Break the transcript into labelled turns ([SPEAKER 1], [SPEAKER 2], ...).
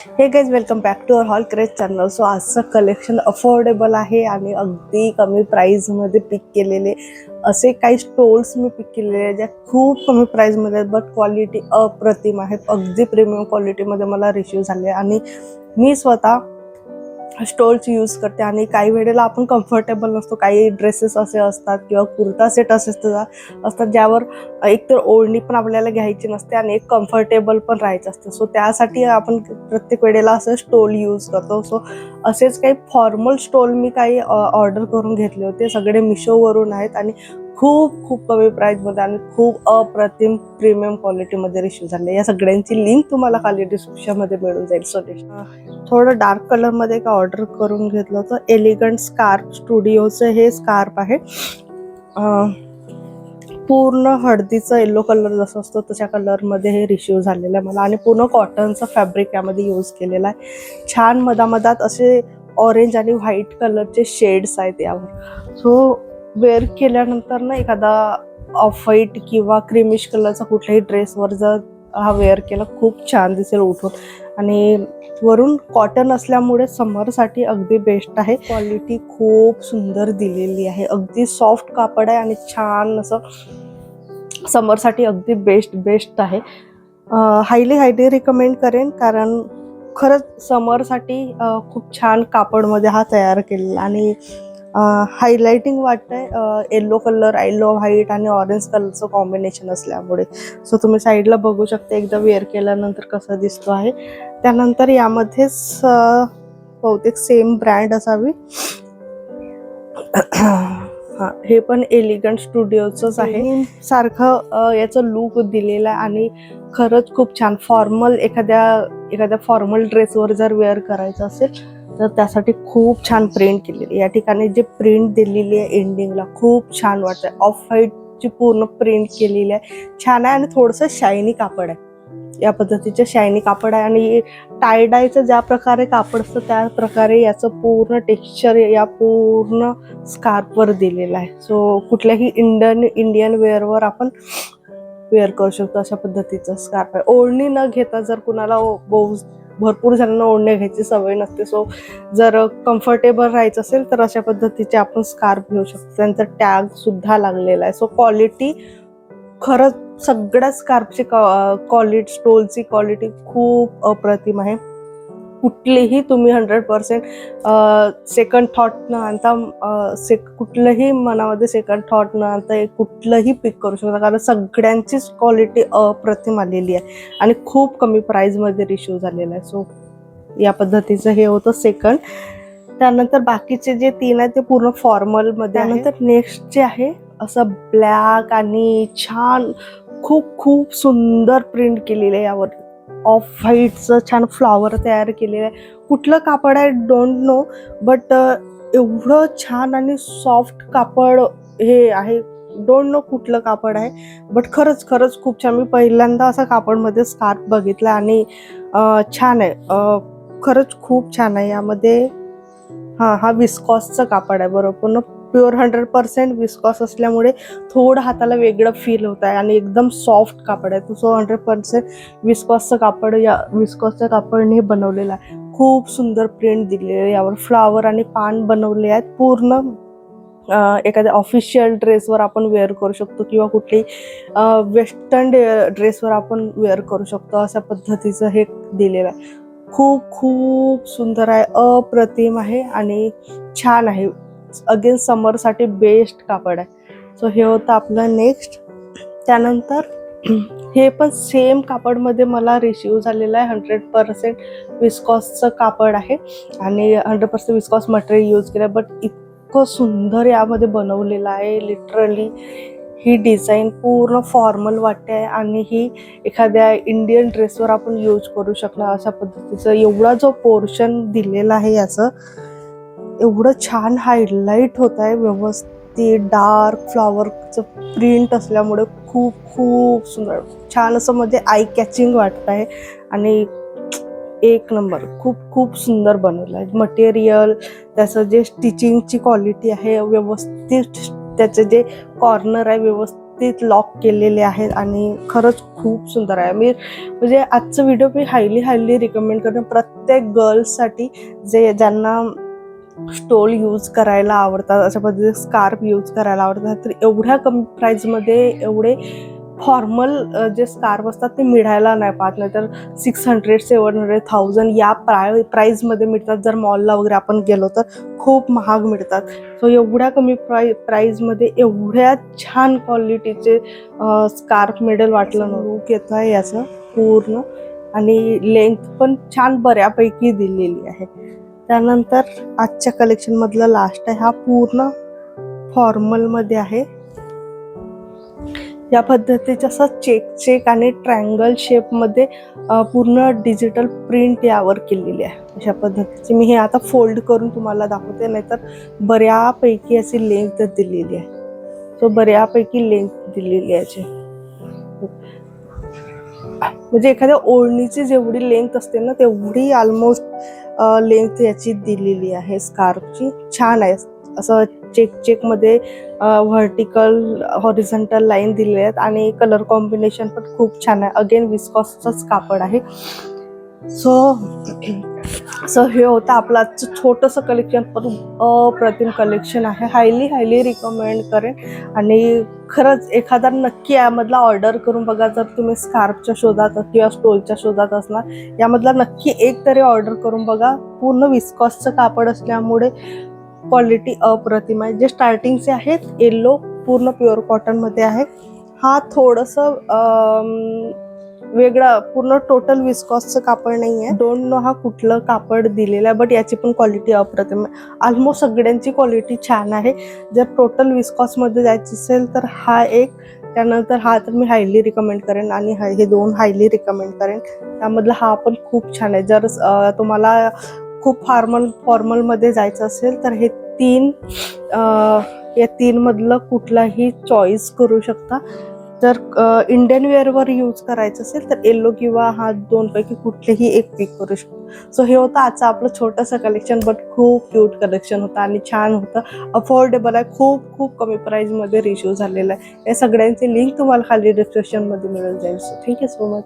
[SPEAKER 1] हे guys welcome back to our haul craze channel. So आजचं collection affordable आहे आणि अगदी कमी प्राईजमध्ये पिक केलेले असे काही स्टोल्स मी पिक केलेले आहेत ज्या खूप कमी प्राईजमध्ये आहेत, बट क्वालिटी अप्रतिम आहेत. अगदी प्रीमियम क्वालिटीमध्ये मला रिसीव झाले आणि मी स्वतः स्टोल्स यूज करते. आणि काही वेळेला आपण कम्फर्टेबल नसतो, काही ड्रेसेस असे असतात किंवा कुर्ता सेट असे असतात ज्यावर एकतर ओढणी पण आपल्याला घ्यायची नसते आणि एक कम्फर्टेबल पण राहायचं असतं. सो त्यासाठी आपण प्रत्येक वेळेला असं स्टोल यूज करतो. सो असेच काही फॉर्मल स्टोल मी काही ऑर्डर करून घेतले होते. सगळे मिशोवरून आहेत आणि खूप खूप कमी प्राईजमध्ये आणि खूप अप्रतिम प्रीमियम क्वालिटीमध्ये रिसीव झाले. या सगळ्यांची लिंक तुम्हाला खाली डिस्क्रिप्शनमध्ये मिळून जाईल. सो थोडं डार्क कलरमध्ये एक ऑर्डर करून घेतलं होतं. एलिगंट स्कार्फ स्टुडिओचं हे स्कार्फ आहे. पूर्ण हळदीचं येल्लो कलर जसं असतो तशा कलरमध्ये हे रिसीव झालेलं आहे मला आणि पूर्ण कॉटनचं फॅब्रिक यामध्ये यूज केलेलं आहे. छान मधामधात असे ऑरेंज आणि व्हाईट कलरचे शेड्स आहेत यावर. सो वेअर केल्यानंतर ना एखादा ऑफ व्हाईट किंवा क्रीमिश कलरचा कुठल्याही ड्रेसवर जर हा वेअर केला खूप छान दिसेल उठून. आणि वरून कॉटन असल्यामुळे समरसाठी अगदी बेस्ट आहे. क्वालिटी खूप सुंदर दिलेली आहे. अगदी सॉफ्ट कापड आहे आणि छान असं समरसाठी अगदी बेस्ट आहे. हायली रिकमेंड करेन, कारण खरंच समरसाठी खूप छान कापडमध्ये हा तयार केलेला आणि हायलाइटिंग वाटतंय येल्लो कलर, येल्लो व्हाईट आणि ऑरेंज कलरचं कॉम्बिनेशन असल्यामुळे. सो तुम्ही साईडला बघू शकता एकदा वेअर केल्यानंतर कसं दिसतो आहे. त्यानंतर यामध्येच बहुतेक सेम ब्रँड असावी. हां, हे पण एलिगंट स्टुडिओचंच आहे. सारखं याचं लुक दिलेलं आहे आणि खरंच खूप छान फॉर्मल एखाद्या फॉर्मल ड्रेसवर जर वेअर करायचं असेल तर त्यासाठी खूप छान प्रिंट केलेली. या ठिकाणी जे प्रिंट दिलेली आहे एंडिंगला खूप छान वाटतंय. ऑफ व्हाईटची पूर्ण प्रिंट केलेली आहे, छान आहे आणि थोडंसं शायनी कापड आहे. या पद्धतीचे शायनी कापड आहे आणि टाय डायचं ज्या प्रकारे कापड असतं त्या प्रकारे याचं पूर्ण टेक्स्चर या पूर्ण स्कार्फवर दिलेलं आहे. सो कुठल्याही इंडियन वेअरवर आपण वेअर करू शकतो अशा पद्धतीचं स्कार्फ आहे. ओढणी न घेता जर कुणाला भरपूर जणांना ओढणी घ्यायची सवय नसते, सो जर कम्फर्टेबल राहायचं असेल तर अशा पद्धतीचे आपण स्कार्फ घेऊ शकतो. त्यांचा टॅग सुद्धा लागलेला आहे. सो क्वालिटी खरंच सगळ्या स्कार्फची क्वालिटी, स्टोलची क्वालिटी खूप अप्रतिम आहे. कुठलीही तुम्ही 100% सेकंड थॉट न आणता कुठलंही मनामध्ये सेकंड थॉट न आणता कुठलंही पिक करू शकता, कारण सगळ्यांचीच क्वालिटी अप्रतिम आलेली आहे आणि खूप कमी प्राईजमध्ये रिसीव झालेलं आहे. सो या पद्धतीचं हे होतं सेकंड. त्यानंतर बाकीचे जे 3 आहेत ते पूर्ण फॉर्मलमध्ये. त्यानंतर नेक्स्ट जे आहे असं ब्लॅक आणि छान खूप सुंदर प्रिंट केलेलं आहे यावर. ऑफ व्हाईटचं छान फ्लॉवर तयार केलेलं आहे. कुठलं कापड आहे डोंट नो, बट एवढं छान आणि सॉफ्ट कापड हे आहे. डोंट नो कुठलं कापड आहे, बट खरंच खूप छान. मी पहिल्यांदा असा कापडमध्ये स्कार्फ बघितला आणि छान आहे. खरंच खूप छान आहे. यामध्ये हा विस्कॉसचं कापड आहे बरोबर. पूर्ण प्युअर 100% विस्कॉस असल्यामुळे थोडं हाताला वेगळं फील होत आहे आणि एकदम सॉफ्ट कापड आहे. सो 100% विस्कॉसचं कापड, या विस्कॉसच्या कापडने बनवलेलं आहे. खूप सुंदर प्रिंट दिलेली आहे. यावर फ्लावर आणि पान बनवले आहेत. पूर्ण एखाद्या ऑफिशियल ड्रेसवर आपण वेअर करू शकतो किंवा कुठली वेस्टर्न ड्रेसवर आपण वेअर करू शकतो अशा पद्धतीचं हे दिलेलं आहे. खूप सुंदर आहे, अप्रतिम आहे आणि छान आहे. अगेन समरसाठी बेस्ट कापड आहे. सो हे होतं आपलं नेक्स्ट. त्यानंतर हे पण सेम कापडमध्ये मला रिसीव झालेलं आहे. 100% विस्कॉसचं कापड आहे आणि 100% विस्कॉस मटेरियल यूज केलं, बट इतकं सुंदर यामध्ये बनवलेलं आहे. लिटरली ही डिझाईन पूर्ण फॉर्मल वाटते आहे आणि ही एखाद्या इंडियन ड्रेसवर आपण यूज करू शकणार अशा पद्धतीचं. एवढा जो पोर्शन दिलेला आहे याचं एवढं छान हायलाईट होत आहे व्यवस्थित. डार्क फ्लॉवरचं प्रिंट असल्यामुळे खूप सुंदर छान असं मध्ये आय कॅचिंग वाटत आहे आणि एक नंबर खूप सुंदर बनवलं आहे. मटेरियल, त्याचं जे स्टिचिंगची क्वालिटी आहे व्यवस्थित, त्याचे जे कॉर्नर आहे व्यवस्थित व्यवस्थित लॉक केलेले आहेत आणि खरंच खूप सुंदर आहे. मी म्हणजे आजचा व्हिडिओ मी हायली रिकमेंड करते प्रत्येक गर्ल्ससाठी ज्यांना स्टोल यूज करायला आवडतात, अशा पद्धतीने स्कार्फ यूज करायला आवडतात. तर एवढ्या कमी प्राईजमध्ये एवढे फॉर्मल जे स्कार्फ असतात ते मिळायला नाही पाहत, नाही तर 600, 700, 1000 या प्राईजमध्ये मिळतात. जर मॉलला वगैरे आपण गेलो तर खूप महाग मिळतात. सो एवढ्या कमी प्राईजमध्ये एवढ्या छान क्वालिटीचे स्कार्फ मिळेल वाटलं नव्हतं. लूक येत आहे याचं पूर्ण आणि लेंथ पण छान बऱ्यापैकी दिलेली आहे. त्यानंतर आजच्या कलेक्शन मधला लास्ट आहे, हा पूर्ण फॉर्मल मध्ये आहे. या पद्धतीचे असं चेक आणि ट्रायंगल शेप मध्ये पूर्ण डिजिटल प्रिंट यावर केलेली आहे. अशा पद्धतीची मी हे आता फोल्ड करून तुम्हाला दाखवते, नाहीतर बऱ्यापैकी अशी लेंथ दिलेली आहे. सो बऱ्यापैकी लेंथ दिलेली आहे, म्हणजे एखाद्या ओढणीची जेवढी लेंथ असते ना तेवढी ऑलमोस्ट लेंथ याची दिलेली आहे स्कार्फची. छान आहे, असं चेक मध्ये व्हर्टिकल हॉरिझॉन्टल लाईन दिलेले आहेत आणि कलर कॉम्बिनेशन पण खूप छान आहे. अगेन विस्कॉसचंच कापड आहे. सो हे होतं आपलं आजचं छोटंसं कलेक्शन, पण अप्रतिम कलेक्शन आहे. हायली रिकमेंड करेन आणि खरंच एखादा नक्की यामधला ऑर्डर करून बघा. जर तुम्ही स्कार्फच्या शोधात किंवा स्टोलच्या शोधात असणार, यामधला नक्की एक तरी ऑर्डर करून बघा. पूर्ण विस्कॉसचं कापड असल्यामुळे क्वालिटी अप्रतिम आहे. जे स्टार्टिंगचे आहेत येलो पूर्ण प्युअर कॉटन मध्ये आहे. हा थोडंसं वेगळा पूर्ण टोटल विस्कॉसचं कापड नाही आहे. डोंट नो हा कुठलं कापड दिलेलं आहे, बट याची पण क्वालिटी अप्रतिम आहे. ऑलमोस्ट सगळ्यांची क्वालिटी छान आहे. जर टोटल विस्कॉसमध्ये जायचं असेल तर हा एक, त्यानंतर हा तर मी हायली रिकमेंड करेन आणि हे दोन हायली रिकमेंड करेन. त्यामधला हा पण खूप छान आहे. जर तुम्हाला खूप फॉर्मलमध्ये जायचं असेल तर हे या तीन मधलं कुठलाही चॉईस करू शकता. जर इंडियन वेअरवर यूज करायचं असेल तर येलो किंवा हा दोनपैकी कुठलेही एक पिक करू शकतो. सो हे होतं आजचं आपलं छोटंसं कलेक्शन, बट खूप क्यूट कलेक्शन होतं आणि छान होतं. अफोर्डेबल आहे, खूप कमी प्राईजमध्ये रिशू झालेलं आहे. या सगळ्यांची लिंक तुम्हाला खाली डिस्क्रिप्शनमध्ये मिळून जाईल. So thank you so much.